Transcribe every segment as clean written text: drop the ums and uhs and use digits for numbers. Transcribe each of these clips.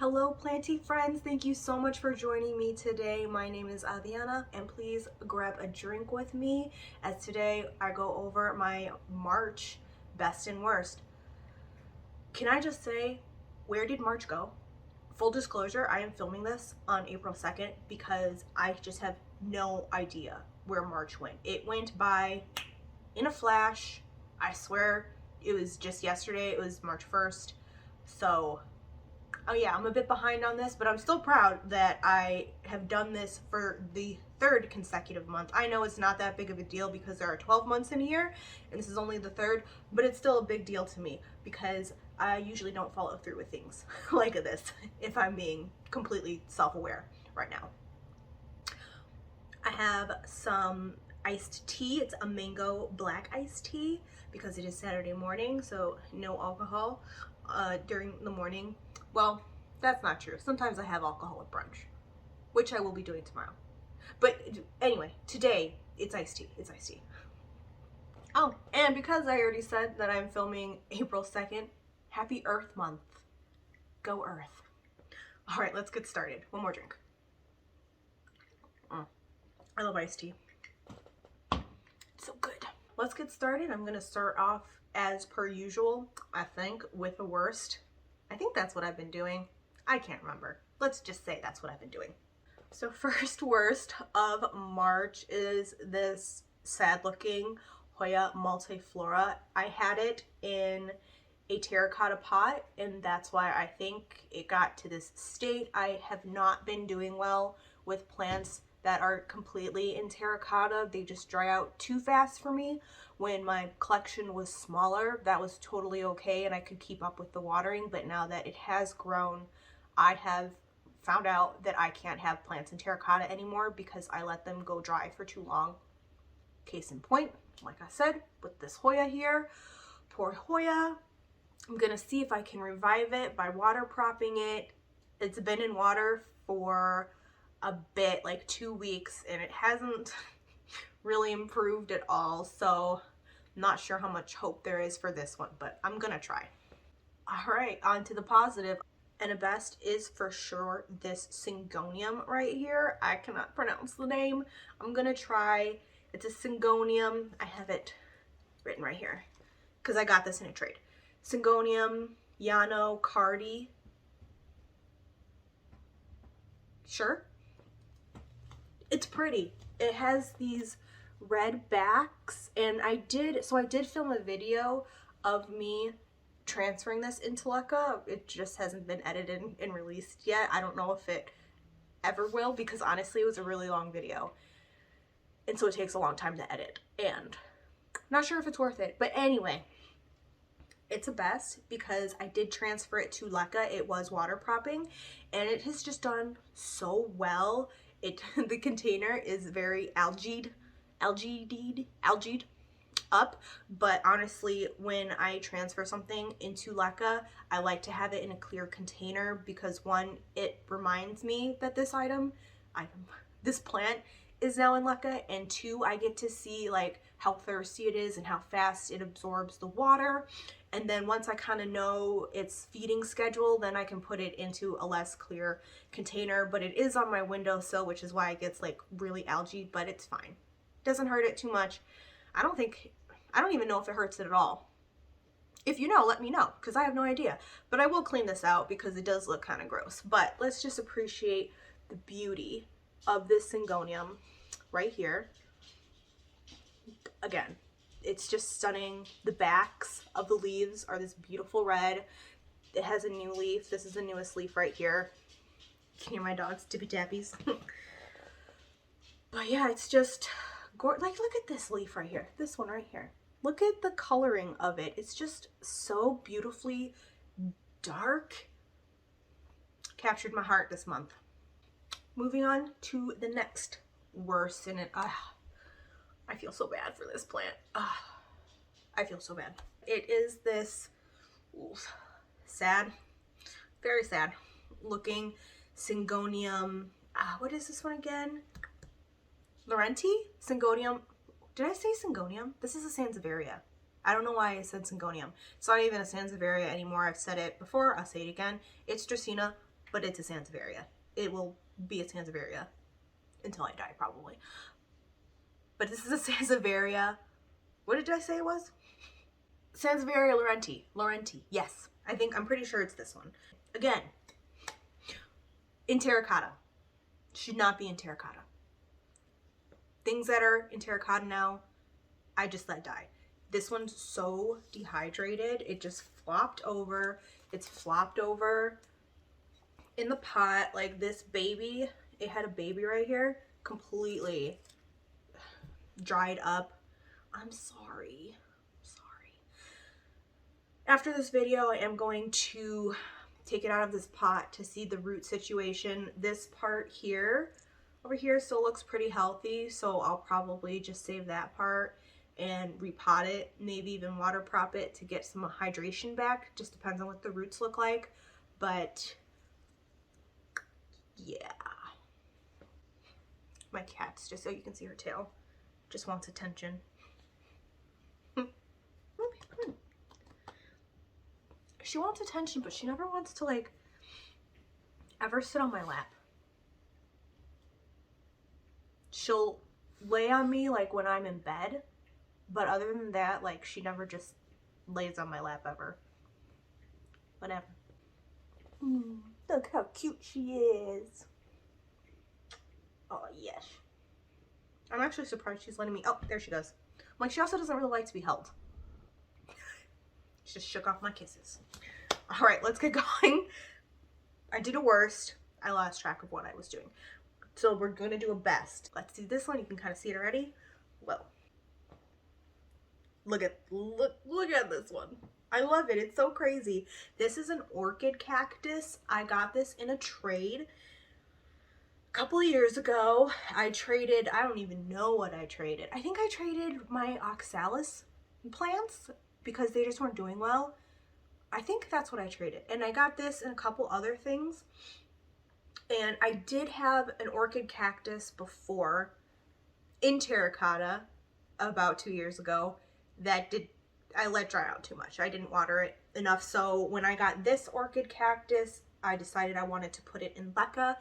Hello planty friends, thank you so much for joining me today. My name is Adriana and please grab a drink with me as today I go over my March best and worst. Can I just say, where did March go? Full disclosure, I am filming this on April 2nd because I just have no idea where March went. It went by in a flash. I swear it was just yesterday, it was March 1st. So oh yeah, I'm a bit behind on this, but I'm still proud that I have done this for the third consecutive month. I know it's not that big of a deal because there are 12 months in a year, and this is only the third, but it's still a big deal to me because I usually don't follow through with things like this, if I'm being completely self-aware right now. I have some iced tea. It's a mango black iced tea because it is Saturday morning, so no alcohol during the morning. Well, that's not true. Sometimes I have alcohol at brunch, which I will be doing tomorrow. But anyway, today it's iced tea. It's iced tea. Oh, and because I already said that I'm filming April 2nd, happy Earth Month. Go Earth. All right, let's get started. One more drink. I love iced tea. It's so good. Let's get started. I'm going to start off as per usual, I think, with the worst. I think that's what I've been doing. I can't remember. Let's just say that's what I've been doing. So first worst of March is this sad looking Hoya multiflora. I had it in a terracotta pot and that's why I think it got to this state. I have not been doing well with plants that are completely in terracotta. They just dry out too fast for me. When my collection was smaller, that was totally okay and I could keep up with the watering, but now that it has grown, I have found out that I can't have plants in terracotta anymore because I let them go dry for too long. Case in point, like I said, with this Hoya here, poor Hoya, I'm gonna see if I can revive it by water propping it. It's been in water for a bit, like 2 weeks, and it hasn't really improved at all, so I'm not sure how much hope there is for this one, but I'm gonna try. All right, on to the positive. And the best is for sure this Syngonium right here. I cannot pronounce the name. I'm gonna try. It's a Syngonium. I have it written right here because I got this in a trade. Syngonium, Llano, Carti. Sure. It's pretty. It has these red backs, and I did film a video of me transferring this into Leica. It just hasn't been edited and released yet. I don't know if it ever will because honestly it was a really long video and so it takes a long time to edit and I'm not sure if it's worth it, but anyway, it's a best because I did transfer it to Leica. It was water propping and it has just done so well. The container is very algaed up, but honestly when I transfer something into Leica, I like to have it in a clear container because one, it reminds me that this this plant is now in Leica, and two, I get to see like how thirsty it is and how fast it absorbs the water, and then once I kind of know its feeding schedule, then I can put it into a less clear container. But it is on my windowsill, which is why it gets like really algae, but it's fine. Doesn't hurt it too much. I don't even know if it hurts it at all. If you know, let me know because I have no idea. But I will clean this out because it does look kind of gross. But let's just appreciate the beauty of this Syngonium right here. Again, it's just stunning. The backs of the leaves are this beautiful red. It has a new leaf. This is the newest leaf right here. You can hear my dog's tippy tappies. But yeah, it's just like, look at this leaf right here. This one right here. Look at the coloring of it. It's just so beautifully dark. Captured my heart this month. Moving on to the next worst in it. I feel so bad for this plant. I feel so bad. It is this sad, very sad looking Syngonium. What is this one again? Laurentii? Syngonium. Did I say Syngonium? This is a Sansevieria. I don't know why I said Syngonium. It's not even a Sansevieria anymore. I've said it before. I'll say it again. It's Dracaena but it's a Sansevieria. It will be a Sansevieria until I die, probably. But this is a Sansevieria. What did I say it was? Sansevieria Laurentii. Laurentii. Yes. I'm pretty sure it's this one. Again, in terracotta. Should not be in terracotta. Things that are in terracotta now, I just let die. This one's so dehydrated. It just flopped over. It's flopped over in the pot. Like this baby, it had a baby right here, completely dried up. I'm sorry. After this video, I am going to take it out of this pot to see the root situation. This part here, over here, still looks pretty healthy, so I'll probably just save that part and repot it, maybe even water prop it to get some hydration back. Just depends on what the roots look like. But yeah, my cat's, just so you can see her tail, just wants attention. She wants attention, but she never wants to like ever sit on my lap. She'll lay on me like when I'm in bed, but other than that, like she never just lays on my lap ever. Whatever. Look how cute she is. Oh yes. I'm actually surprised she's letting me. Oh, there she goes. I'm like, she also doesn't really like to be held. She just shook off my kisses. All right, let's get going. I did a worst. I lost track of what I was doing. So we're gonna do a best. Let's do this one. You can kind of see it already. Whoa. Look at this one. I love it. It's so crazy. This is an orchid cactus. I got this in a trade a couple of years ago. I traded, I don't even know what I traded. I think I traded my australis plants because they just weren't doing well. I think that's what I traded. And I got this and a couple other things. And I did have an orchid cactus before in terracotta about 2 years ago that I let dry out too much. I didn't water it enough. So when I got this orchid cactus, I decided I wanted to put it in leca,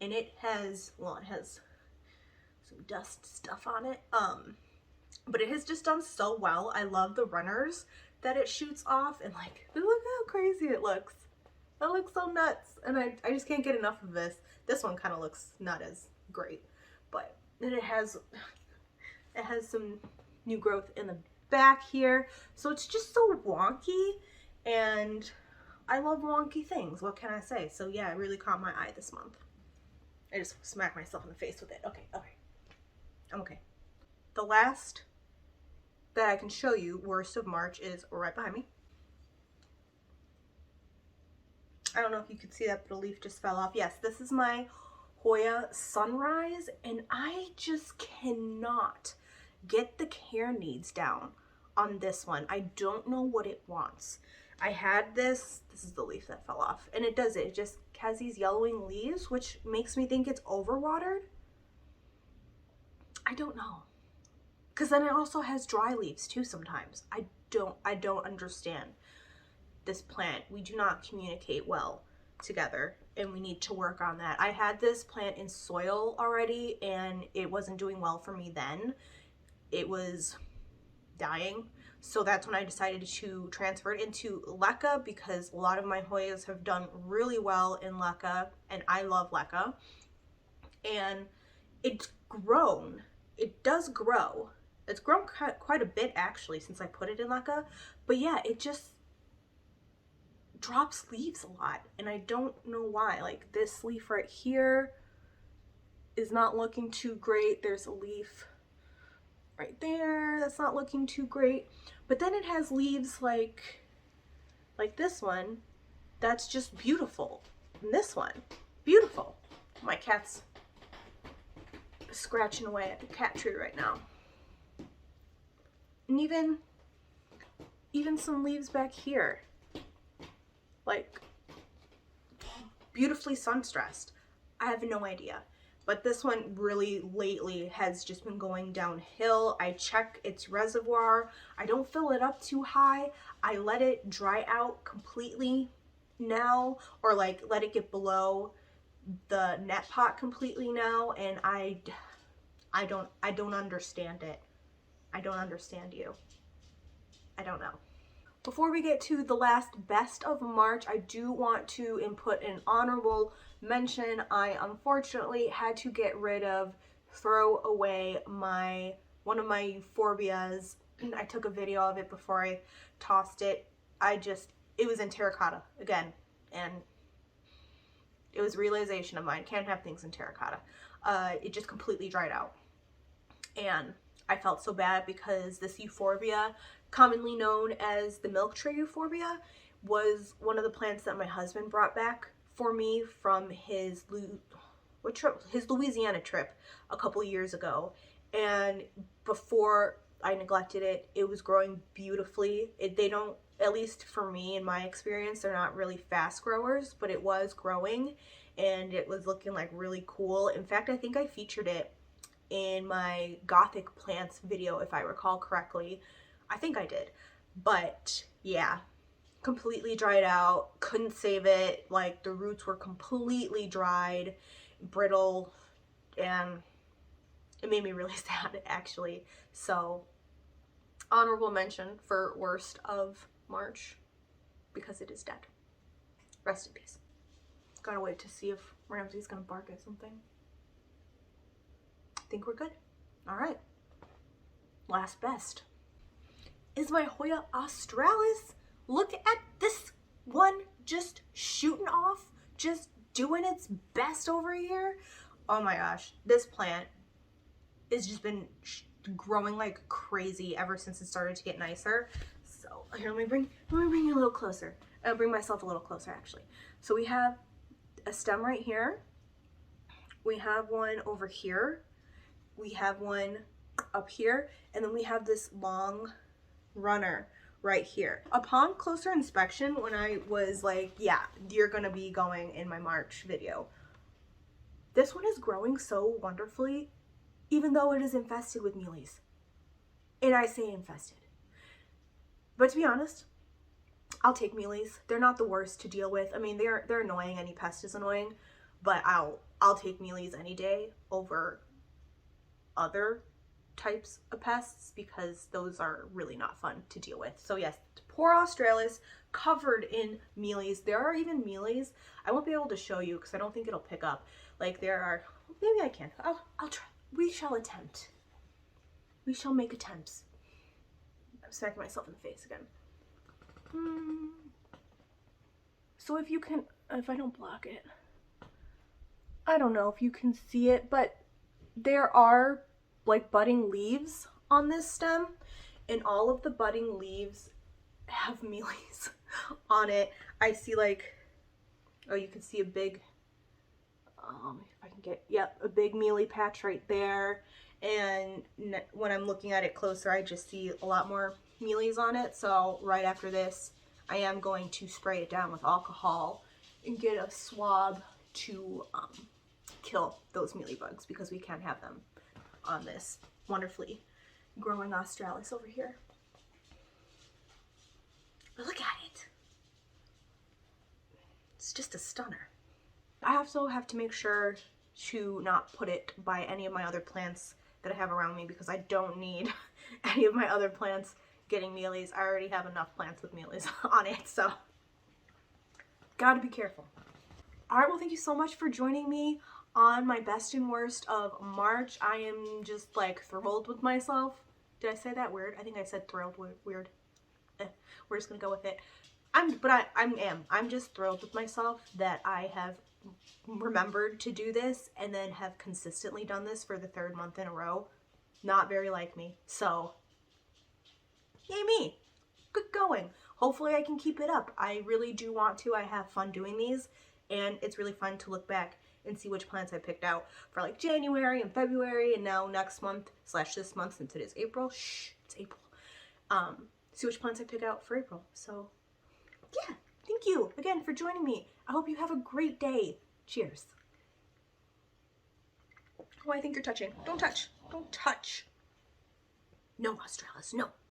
and it has, well, it has some dust stuff on it. But it has just done so well. I love the runners that it shoots off, and like, look how crazy it looks. That looks so nuts, and I just can't get enough of this. This one kind of looks not as great, but then it has some new growth in the back here, so it's just so wonky, and I love wonky things. What can I say? So yeah, it really caught my eye this month. I just smacked myself in the face with it. Okay, I'm okay. The last that I can show you, worst of March, is right behind me. I don't know if you could see that, but a leaf just fell off. Yes, this is my Hoya Sunrise, and I just cannot get the care needs down on this one. I don't know what it wants. I had this is the leaf that fell off, and it just has these yellowing leaves, which makes me think it's overwatered. I don't know. Because then it also has dry leaves too sometimes. I don't understand this plant. We do not communicate well together, and we need to work on that. I had this plant in soil already, and it wasn't doing well for me then. It was dying. So that's when I decided to transfer it into leca, because a lot of my Hoyas have done really well in leca, and I love leca. And it's grown. It does grow. It's grown quite a bit actually since I put it in leca. But yeah, it just drops leaves a lot, and I don't know why. Like this leaf right here is not looking too great. There's a leaf right there that's not looking too great, but then it has leaves like this one that's just beautiful, and this one beautiful. My cat's scratching away at the cat tree right now, and even some leaves back here, like beautifully sun stressed. I have no idea. But this one really lately has just been going downhill. I check its reservoir. I don't fill it up too high. I let it dry out completely now, or like let it get below the net pot completely now, and I don't understand it. I don't understand you. I don't know. Before we get to the last best of March, I do want to input an honorable mention. I unfortunately had to throw away one of my euphorbias. I took a video of it before I tossed it. It was in terracotta again, and it was a realization of mine. Can't have things in terracotta. It just completely dried out. And I felt so bad because this euphorbia, commonly known as the milk tray euphorbia, was one of the plants that my husband brought back for me from his Louisiana trip a couple years ago. And before I neglected it, it was growing beautifully. They don't, at least for me, in my experience, they're not really fast growers, but it was growing and it was looking like really cool. In fact, I think I featured it in my Gothic plants video, if I recall correctly. I think I did. But yeah, completely dried out, couldn't save it. Like, the roots were completely dried, brittle, and it made me really sad, actually. So, honorable mention for worst of March, because it is dead. Rest in peace. Gotta wait to see if Ramsey's gonna bark at something. I think we're good. All right. Last best is my Hoya australis. Look at this one, just shooting off, just doing its best over here. Oh my gosh, this plant has just been growing like crazy ever since it started to get nicer. So here, let me bring you a little closer. I'll bring myself a little closer, actually. So we have a stem right here. We have one over here. We have one up here, and then we have this long runner right here. Upon closer inspection, when I was like, yeah, you're gonna be going in my March video, this one is growing so wonderfully, even though it is infested with mealies. And I say infested. But to be honest, I'll take mealies. They're not the worst to deal with. I mean, they're annoying. Any pest is annoying, but I'll take mealies any day over other types of pests, because those are really not fun to deal with. So yes, poor australis covered in mealies. There are even mealies. I won't be able to show you because I don't think it'll pick up. Like, there are, maybe I can. I'll try. We shall attempt. We shall make attempts. I'm smacking myself in the face again. So if I don't block it, I don't know if you can see it, but there are like budding leaves on this stem, and all of the budding leaves have mealies on it. I see, like, oh, you can see a big, if I can get, yep, a big mealy patch right there. And when I'm looking at it closer, I just see a lot more mealies on it. So right after this, I am going to spray it down with alcohol and get a swab to kill those mealy bugs, because we can't have them on this wonderfully growing australis over here. But look at it. It's just a stunner. I also have to make sure to not put it by any of my other plants that I have around me, because I don't need any of my other plants getting mealies. I already have enough plants with mealies on it, so gotta be careful. All right, well, thank you so much for joining me on my best and worst of March. I am just like thrilled with myself. Did I say that weird? I think I said thrilled weird. We're just gonna go with it. I'm just thrilled with myself that I have remembered to do this and then have consistently done this for the 3rd month in a row. Not very like me. So, yay me. Good going. Hopefully I can keep it up. I really do want to. I have fun doing these, and it's really fun to look back and see which plants I picked out for like January and February, and now next month / this month, since it is April. It's April. See which plants I pick out for April. So yeah, thank you again for joining me. I hope you have a great day. Cheers. Oh, I think you're touching. Don't touch. Don't touch. No, australis, no.